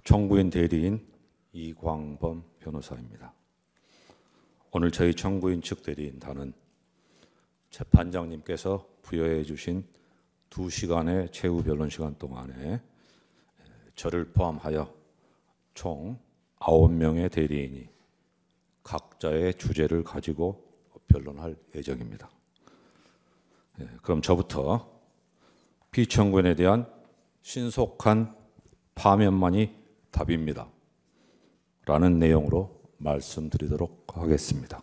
청구인 대리인 이광범 변호사입니다. 오늘 저희 청구인 측 대리인단은 재판장님께서 부여해 주신 2시간의 최후 변론 시간 동안에 저를 포함하여 총 9명의 대리인이 각자의 주제를 가지고 변론할 예정입니다. 그럼 저부터 피청구인에 대한 신속한 파면만이 답입니다. 라는 내용으로 말씀드리도록 하겠습니다.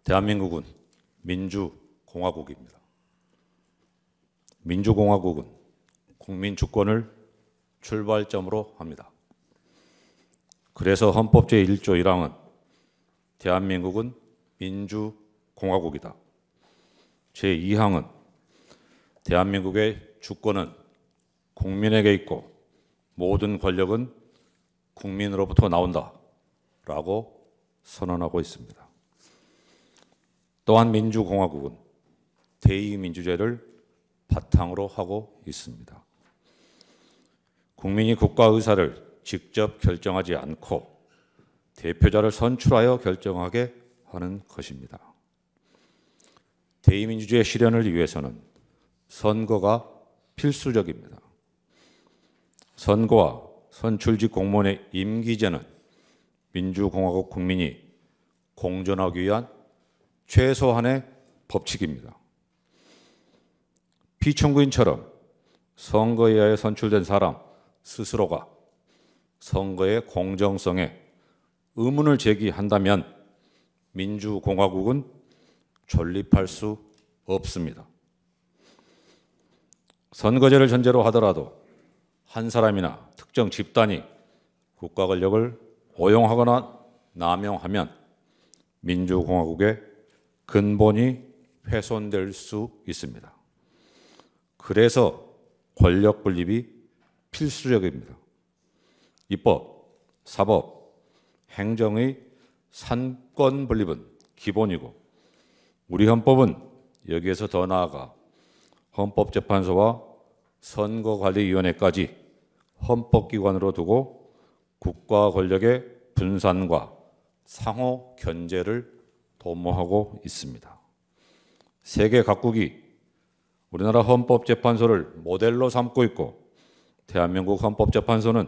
대한민국은 민주공화국입니다. 민주공화국은 국민 주권을 출발점으로 합니다. 그래서 헌법 제1조 1항은 대한민국은 민주공화국이다. 제2항은 대한민국의 주권은 국민에게 있고 모든 권력은 국민으로부터 나온다 라고 선언하고 있습니다. 또한 민주공화국은 대의민주제를 바탕으로 하고 있습니다. 국민이 국가 의사를 직접 결정하지 않고 대표자를 선출하여 결정하게 하는 것입니다. 대의민주주의 실현을 위해서는 선거가 필수적입니다. 선거와 선출직 공무원의 임기제는 민주공화국 국민이 공존하기 위한 최소한의 법칙입니다. 피청구인처럼 선거에 의하여 선출된 사람 스스로가 선거의 공정성에 의문을 제기한다면 민주공화국은 존립할 수 없습니다. 선거제를 전제로 하더라도 한 사람이나 특정 집단이 국가 권력을 오용하거나 남용하면 민주공화국의 근본이 훼손될 수 있습니다. 그래서 권력 분립이 필수적입니다. 입법, 사법, 행정의 산권 분립은 기본이고 우리 헌법은 여기에서 더 나아가 헌법재판소와 선거관리위원회까지 헌법기관으로 두고 국가 권력의 분산과 상호 견제를 도모하고 있습니다. 세계 각국이 우리나라 헌법재판소를 모델로 삼고 있고 대한민국 헌법재판소는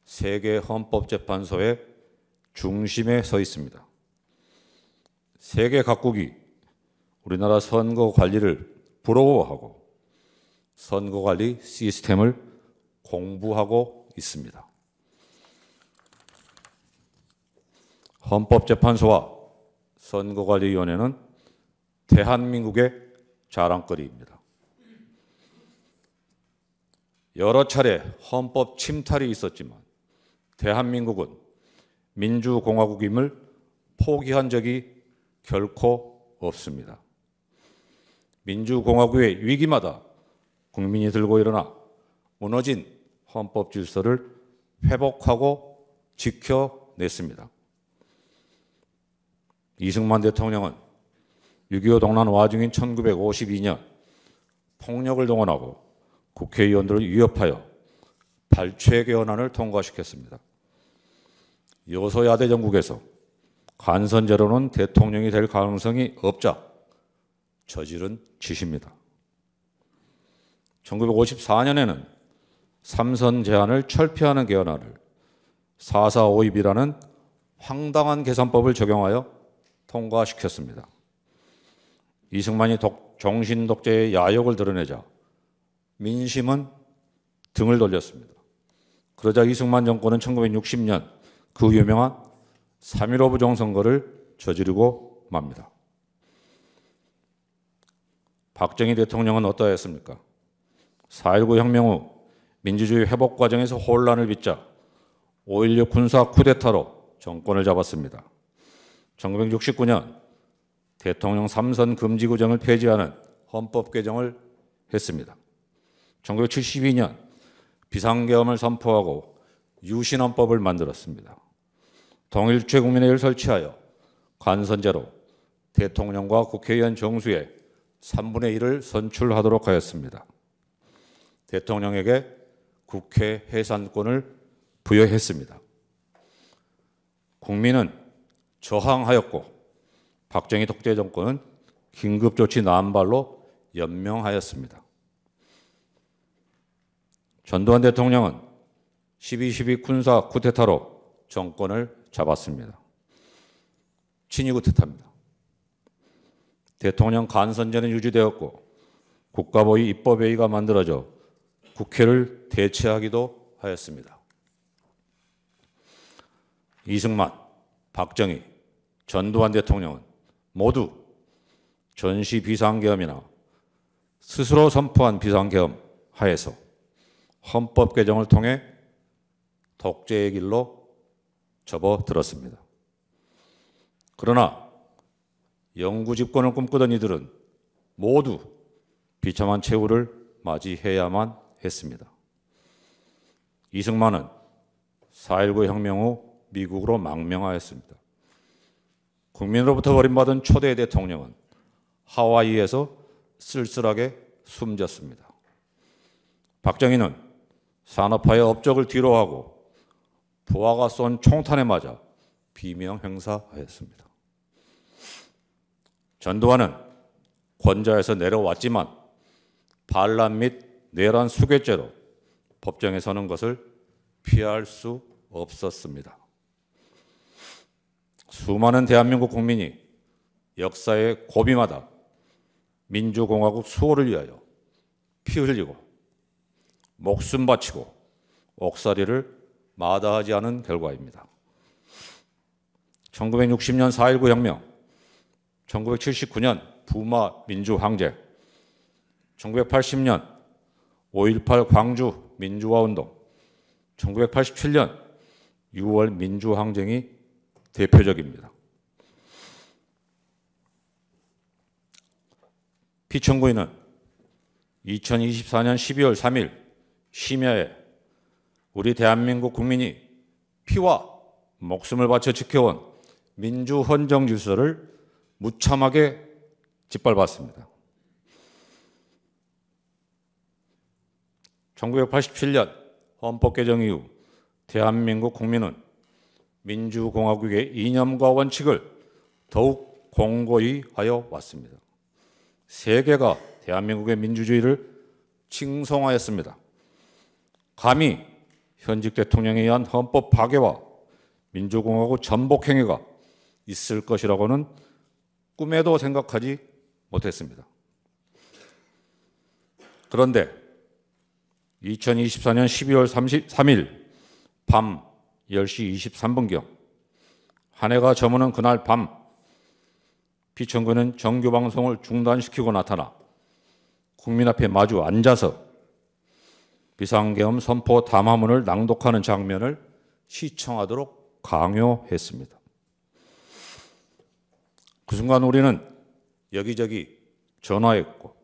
세계 헌법재판소의 중심에 서 있습니다. 세계 각국이 우리나라 선거 관리를 부러워하고 선거관리 시스템을 공부하고 있습니다. 헌법재판소와 선거관리위원회는 대한민국의 자랑거리입니다. 여러 차례 헌법 침탈이 있었지만 대한민국은 민주공화국임을 포기한 적이 결코 없습니다. 민주공화국의 위기마다 국민이 들고 일어나 무너진 헌법 질서를 회복하고 지켜냈습니다. 이승만 대통령은 6.25 동란 와중인 1952년 폭력을 동원하고 국회의원들을 위협하여 발췌 개헌안을 통과시켰습니다. 여소야대 정국에서 간선제로는 대통령이 될 가능성이 없자 저지른 짓입니다. 1954년에는 삼선 제한을 철폐하는 개헌안을 4452이라는 황당한 계산법을 적용하여 통과시켰습니다. 이승만이 정신독재의 야욕을 드러내자 민심은 등을 돌렸습니다. 그러자 이승만 정권은 1960년 그 유명한 3.15 부정선거를 저지르고 맙니다. 박정희 대통령은 어떠했습니까? 4.19 혁명 후 민주주의 회복 과정에서 혼란을 빚자 5.16 군사 쿠데타로 정권을 잡았습니다. 1969년 대통령 3선 금지 구정을 폐지하는 헌법 개정을 했습니다. 1972년 비상계엄을 선포하고 유신헌법을 만들었습니다. 통일주체국민회의를 설치하여 간선제로 대통령과 국회의원 정수의 3분의 1을 선출하도록 하였습니다. 대통령에게 국회 해산권을 부여했습니다. 국민은 저항하였고 박정희 독재 정권은 긴급조치 남발로 연명하였습니다. 전두환 대통령은 12.12 군사 쿠데타로 정권을 잡았습니다. 친위 쿠데타입니다. 대통령 간선제는 유지되었고 국가보위 입법회의가 만들어져 국회를 대체하기도 하였습니다. 이승만, 박정희, 전두환 대통령은 모두 전시 비상계엄이나 스스로 선포한 비상계엄 하에서 헌법 개정을 통해 독재의 길로 접어들었습니다. 그러나 영구 집권을 꿈꾸던 이들은 모두 비참한 최후를 맞이해야만 했습니다. 이승만은 4.19 혁명 후 미국으로 망명하였습니다. 국민으로부터 버림받은 초대 대통령은 하와이에서 쓸쓸하게 숨졌습니다. 박정희는 산업화의 업적을 뒤로하고 부하가 쏜 총탄에 맞아 비명 행사하였습니다. 전두환은 권좌에서 내려왔지만 반란 및 내란 수괴죄로 법정에 서는 것을 피할 수 없었습니다. 수많은 대한민국 국민이 역사의 고비마다 민주공화국 수호를 위하여 피 흘리고 목숨 바치고 옥살이를 마다하지 않은 결과입니다. 1960년 4.19 혁명, 1979년 부마 민주항쟁, 1980년 5.18 광주 민주화운동, 1987년 6월 민주항쟁이 대표적입니다. 피청구인은 2024년 12월 3일 심야에 우리 대한민국 국민이 피와 목숨을 바쳐 지켜온 민주헌정 질서를 무참하게 짓밟았습니다. 1987년 헌법 개정 이후 대한민국 국민은 민주공화국의 이념과 원칙을 더욱 공고히 하여 왔습니다. 세계가 대한민국의 민주주의를 칭송하였습니다. 감히 현직 대통령에 의한 헌법 파괴와 민주공화국 전복 행위가 있을 것이라고는 꿈에도 생각하지 못했습니다. 그런데 2024년 12월 33일 밤 10시 23분경 한 해가 저무는 그날 밤 피청구는 정규방송을 중단시키고 나타나 국민 앞에 마주 앉아서 비상계엄 선포 담화문을 낭독하는 장면을 시청하도록 강요했습니다. 그 순간 우리는 여기저기 전화했고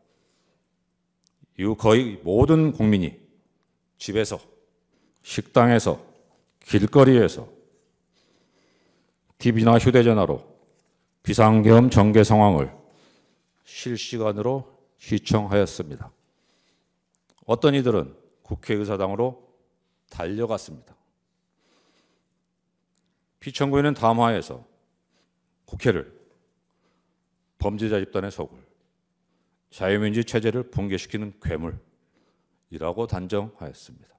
이후 거의 모든 국민이 집에서, 식당에서, 길거리에서, TV나 휴대전화로 비상계엄 전개 상황을 실시간으로 시청하였습니다. 어떤 이들은 국회의사당으로 달려갔습니다. 피청구인은 담화에서 국회를 범죄자 집단의 소굴, 자유민주 체제를 붕괴시키는 괴물이라고 단정하였습니다.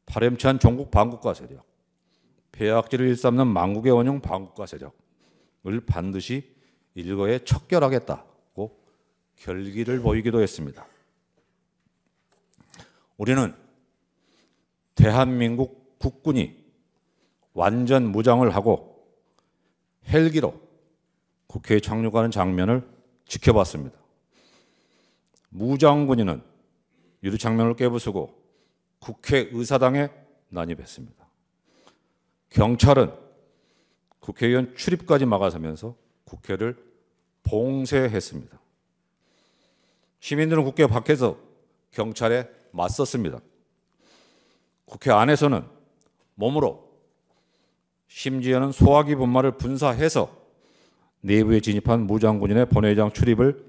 파렴치한 종국 반국가 세력, 폐악질을 일삼는 망국의 원흉 반국가 세력을 반드시 일거에 척결하겠다고 결기를 보이기도 했습니다. 우리는 대한민국 국군이 완전 무장을 하고 헬기로 국회에 착륙하는 장면을 지켜봤습니다. 무장군인은 유리창문을 깨부수고 국회의사당에 난입했습니다. 경찰은 국회의원 출입까지 막아서면서 국회를 봉쇄했습니다. 시민들은 국회 밖에서 경찰에 맞섰습니다. 국회 안에서는 몸으로 심지어는 소화기 분말을 분사해서 내부에 진입한 무장군인의 본회의장 출입을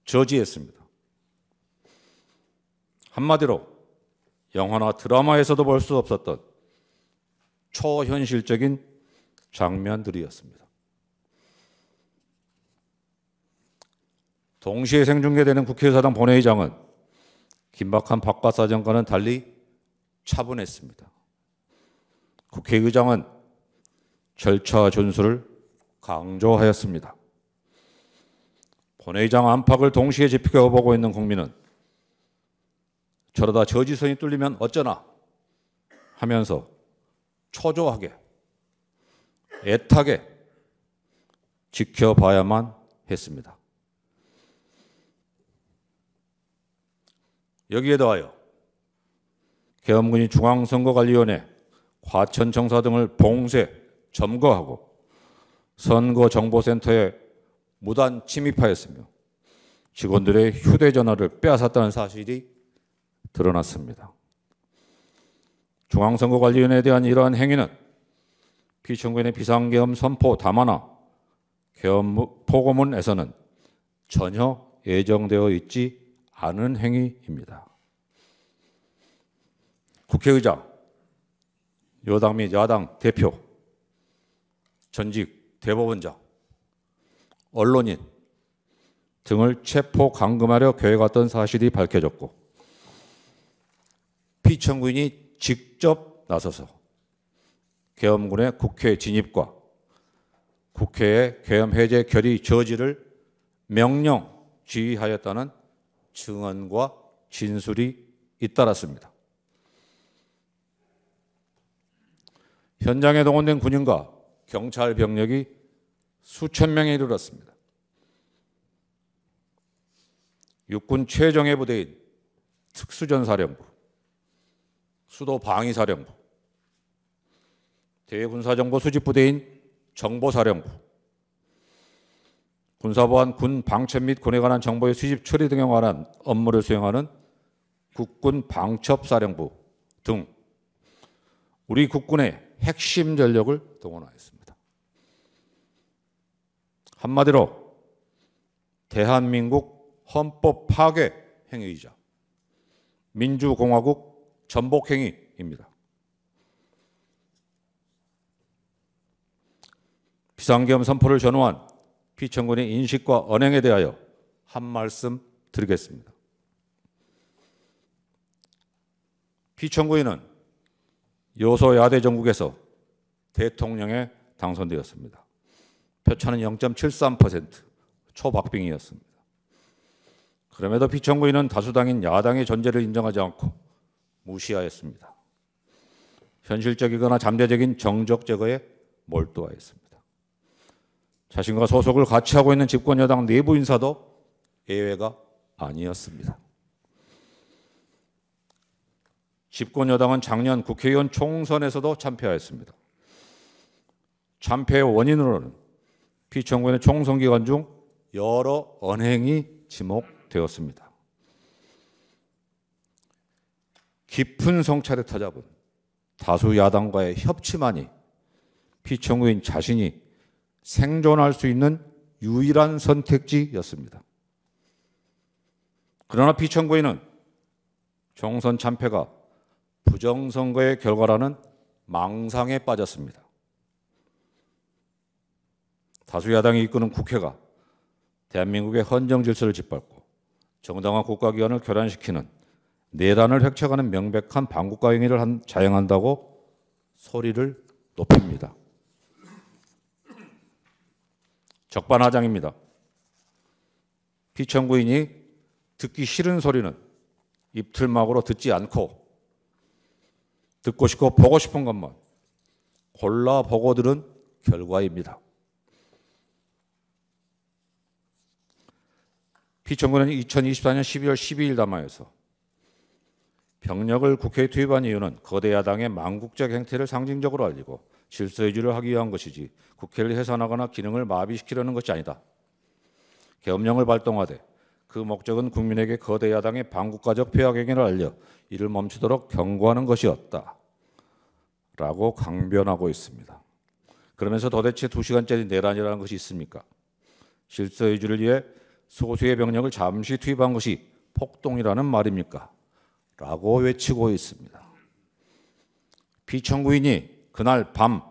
저지했습니다. 한마디로 영화나 드라마에서도 볼 수 없었던 초현실적인 장면들이었습니다. 동시에 생중계되는 국회의사당 본회의장은 긴박한 바깥사정과는 달리 차분했습니다. 국회의장은 절차 준수를 강조하였습니다. 본회의장 안팎을 동시에 지켜보고 있는 국민은 저러다 저지선이 뚫리면 어쩌나 하면서 초조하게 애타게 지켜봐야만 했습니다. 여기에 더하여 계엄군이 중앙선거관리위원회, 과천청사 등을 봉쇄, 점거하고 선거정보센터에 무단 침입하였으며 직원들의 휴대전화를 빼앗았다는 사실이 드러났습니다. 중앙선거관리위원회에 대한 이러한 행위는 피청구인의 비상계엄 선포 담화나 계엄 포고문에서는 전혀 예정되어 있지 않은 행위입니다. 국회의장, 여당 및 야당 대표, 전직 대법원장, 언론인 등을 체포 감금하려 계획했던 사실이 밝혀졌고 피청구인이 직접 나서서 계엄군의 국회 진입과 국회의 계엄 해제 결의 저지를 명령 지휘하였다는 증언과 진술이 잇따랐습니다. 현장에 동원된 군인과 경찰 병력이 수천 명에 이르렀습니다. 육군 최정예 부대인 특수전사령부, 수도방위사령부, 대군사정보 수집부대인 정보사령부, 군사보안 군 방첩 및 군에 관한 정보의 수집 처리 등에 관한 업무를 수행하는 국군 방첩사령부 등 우리 국군의 핵심 전력을 동원하였습니다. 한마디로 대한민국 헌법 파괴 행위이자 민주공화국 전복 행위입니다. 비상계엄 선포를 전후한 피청구인의 인식과 언행에 대하여 한 말씀 드리겠습니다. 피청구인은 여소야대 정국에서 대통령에 당선되었습니다. 표차는 0.73%, 초박빙이었습니다. 그럼에도 피청구인은 다수당인 야당의 존재를 인정하지 않고 무시하였습니다. 현실적이거나 잠재적인 정적 제거에 몰두하였습니다. 자신과 소속을 같이 하고 있는 집권 여당 내부 인사도 예외가 아니었습니다. 집권 여당은 작년 국회의원 총선에서도 참패하였습니다. 참패의 원인으로는 피청구인의 총선 기간 중 여러 언행이 지목되었습니다. 깊은 성찰에 터잡은 다수 야당과의 협치만이 피청구인 자신이 생존할 수 있는 유일한 선택지였습니다. 그러나 피청구인은 총선 참패가 부정선거의 결과라는 망상에 빠졌습니다. 다수 야당이 이끄는 국회가 대한민국의 헌정 질서를 짓밟고 정당한 국가기관을 교란시키는 내란을 획책하는 명백한 반국가 행위를 자행한다고 소리를 높입니다. 적반하장입니다. 피청구인이 듣기 싫은 소리는 입틀막으로 듣지 않고 듣고 싶고 보고 싶은 것만 골라보고 들은 결과입니다. 피청구인은 2024년 12월 12일 담화에서 병력을 국회에 투입한 이유는 거대 야당의 망국적 행태를 상징적으로 알리고 질서 유지를 하기 위한 것이지 국회를 해산하거나 기능을 마비시키려는 것이 아니다. 계엄령을 발동하되 그 목적은 국민에게 거대 야당의 반국가적 폐악 행위를 알려 이를 멈추도록 경고하는 것이었다. 라고 강변하고 있습니다. 그러면서 도대체 2시간짜리 내란이라는 것이 있습니까? 질서 유지를 위해 소수의 병력을 잠시 투입한 것이 폭동이라는 말입니까? 라고 외치고 있습니다. 피청구인이 그날 밤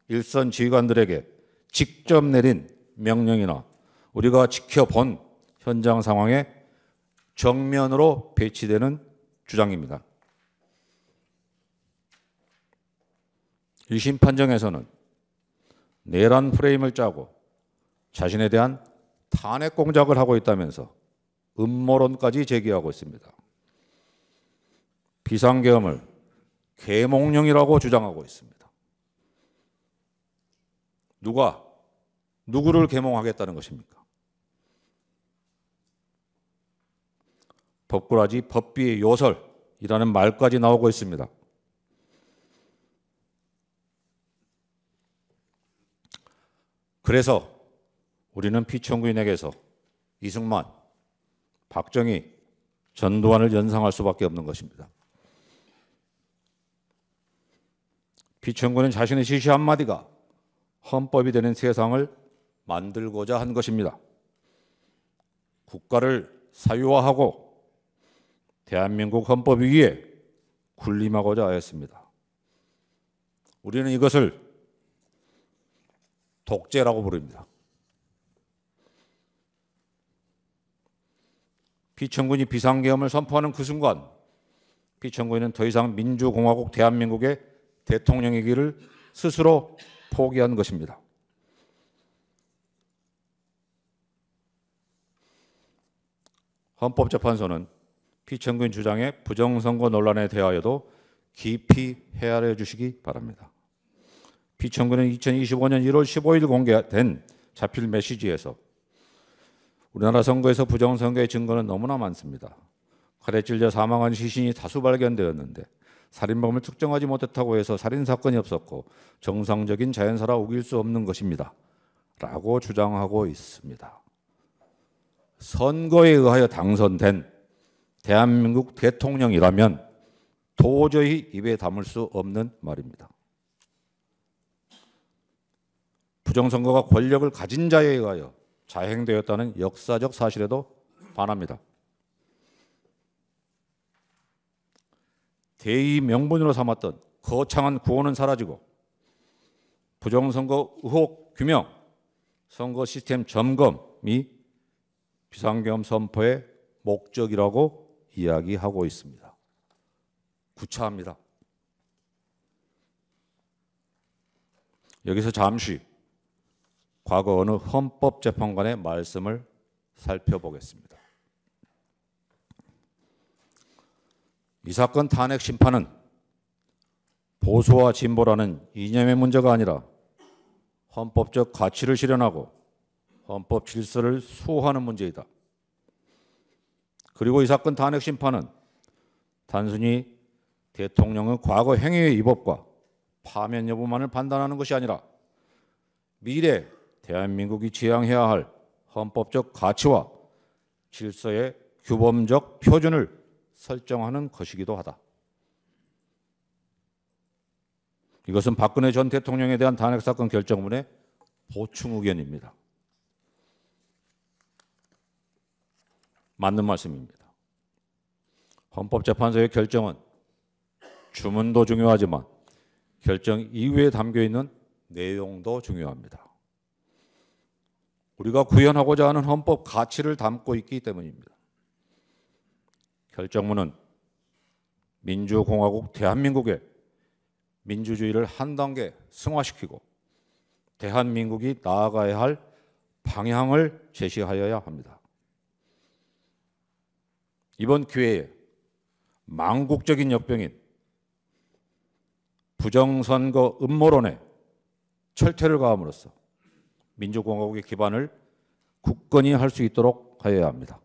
일선 지휘관들에게 직접 내린 명령이나 우리가 지켜본 현장 상황에 정면으로 배치되는 주장입니다. 1심 판정에서는 내란 프레임을 짜고 자신에 대한 탄핵 공작을 하고 있다면서 음모론까지 제기하고 있습니다. 비상계엄을 계몽령이라고 주장하고 있습니다. 누가 누구를 계몽하겠다는 것입니까? 법꾸라지 법비의 요설이라는 말까지 나오고 있습니다. 그래서 우리는 피청구인에게서 이승만, 박정희, 전두환을 연상할 수밖에 없는 것입니다. 피청구는 자신의 지시 한마디가 헌법이 되는 세상을 만들고자 한 것입니다. 국가를 사유화하고 대한민국 헌법 위에 군림하고자 하였습니다. 우리는 이것을 독재라고 부릅니다. 피청구인이 비상계엄을 선포하는 그 순간 피청구인은 더 이상 민주공화국 대한민국의 대통령이기를 스스로 포기한 것입니다. 헌법재판소는 피청구인 주장의 부정선거 논란에 대하여도 깊이 헤아려 주시기 바랍니다. 피청구는 2025년 1월 15일 공개된 자필 메시지에서 우리나라 선거에서 부정선거의 증거는 너무나 많습니다. 칼에 찔려 사망한 시신이 다수 발견되었는데 살인범을 특정하지 못했다고 해서 살인사건이 없었고 정상적인 자연사라 우길 수 없는 것입니다. 라고 주장하고 있습니다. 선거에 의하여 당선된 대한민국 대통령이라면 도저히 입에 담을 수 없는 말입니다. 부정선거가 권력을 가진 자에 의하여 자행되었다는 역사적 사실에도 반합니다. 대의 명분으로 삼았던 거창한 구호는 사라지고 부정선거 의혹 규명, 선거 시스템 점검이 비상계엄 선포의 목적이라고 이야기하고 있습니다. 구차합니다. 여기서 잠시 과거 어느 헌법재판관의 말씀을 살펴보겠습니다. 이 사건 탄핵 심판은 보수와 진보라는 이념의 문제가 아니라 헌법적 가치를 실현하고 헌법 질서를 수호하는 문제이다. 그리고 이 사건 탄핵 심판은 단순히 대통령의 과거 행위의 위법과 파면 여부만을 판단하는 것이 아니라 미래 대한민국이 지향해야 할 헌법적 가치와 질서의 규범적 표준을 설정하는 것이기도 하다. 이것은 박근혜 전 대통령에 대한 탄핵사건 결정문의 보충 의견입니다. 맞는 말씀입니다. 헌법재판소의 결정은 주문도 중요하지만 결정 이후에 담겨있는 내용도 중요합니다. 우리가 구현하고자 하는 헌법 가치를 담고 있기 때문입니다. 결정문은 민주공화국 대한민국의 민주주의를 한 단계 승화시키고 대한민국이 나아가야 할 방향을 제시하여야 합니다. 이번 기회에 망국적인 역병인 부정선거 음모론에 철퇴를 가함으로써 민주공화국의 기반을 굳건히 할 수 있도록 하여야 합니다.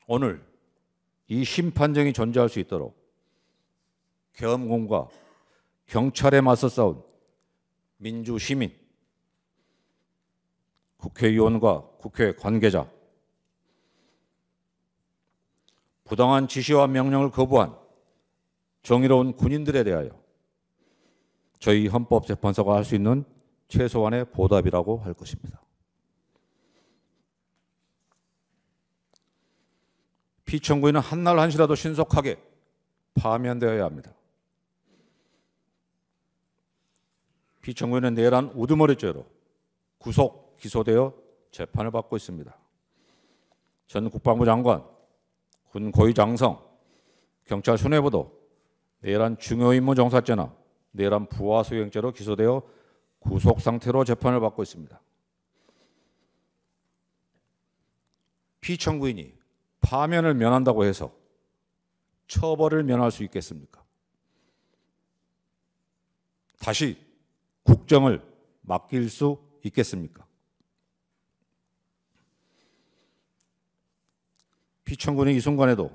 오늘 이 심판정이 존재할 수 있도록 계엄군과 경찰에 맞서 싸운 민주시민, 국회의원과 국회 관계자, 부당한 지시와 명령을 거부한 정의로운 군인들에 대하여 저희 헌법재판소가 할 수 있는 최소한의 보답이라고 할 것입니다. 피청구인은 한날 한시라도 신속하게 파면되어야 합니다. 피청구인은 내란 우두머리죄로 구속, 기소되어 재판을 받고 있습니다. 전 국방부 장관, 군 고위 장성, 경찰 수뇌부도 내란 중요임무종사죄나 내란 부하수행죄로 기소되어 구속 상태로 재판을 받고 있습니다. 피청구인이 파면을 면한다고 해서 처벌을 면할 수 있겠습니까? 다시 국정을 맡길 수 있겠습니까? 피청구인이 이 순간에도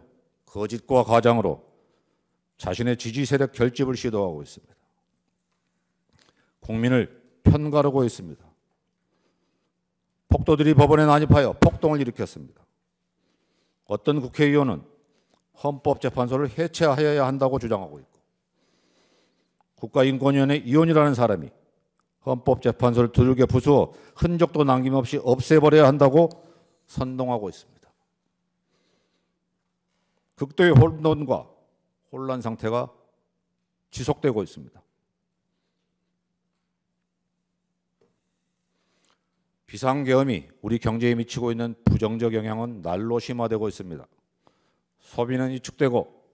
거짓과 가장으로 자신의 지지 세력 결집을 시도하고 있습니다. 국민을 편가르고 있습니다. 폭도들이 법원에 난입하여 폭동을 일으켰습니다. 어떤 국회의원은 헌법재판소를 해체하여야 한다고 주장하고 있고, 국가인권위원회 위원이라는 사람이 헌법재판소를 두들겨 부수어 흔적도 남김없이 없애버려야 한다고 선동하고 있습니다. 극도의 혼돈과 혼란 상태가 지속되고 있습니다. 비상계엄이 우리 경제에 미치고 있는 부정적 영향은 날로 심화되고 있습니다. 소비는 위축되고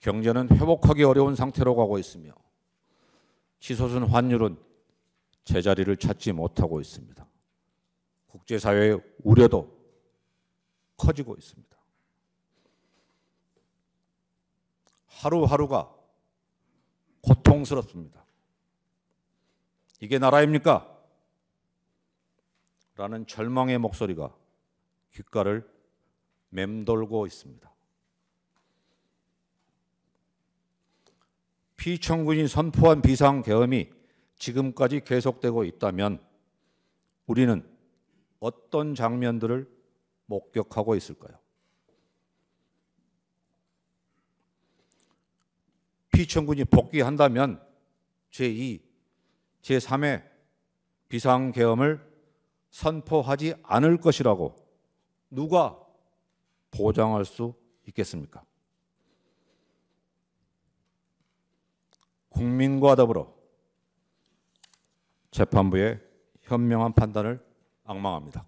경제는 회복하기 어려운 상태로 가고 있으며 치솟은 환율은 제자리를 찾지 못하고 있습니다. 국제사회의 우려도 커지고 있습니다. 하루하루가 고통스럽습니다. 이게 나라입니까? 라는 절망의 목소리가 귓가를 맴돌고 있습니다. 피청구인이 선포한 비상계엄이 지금까지 계속되고 있다면 우리는 어떤 장면들을 목격하고 있을까요? 피청구인이 복귀한다면 제2, 제3의 비상계엄을 선포하지 않을 것이라고 누가 보장할 수 있겠습니까? 국민과 더불어 재판부의 현명한 판단을 앙망합니다.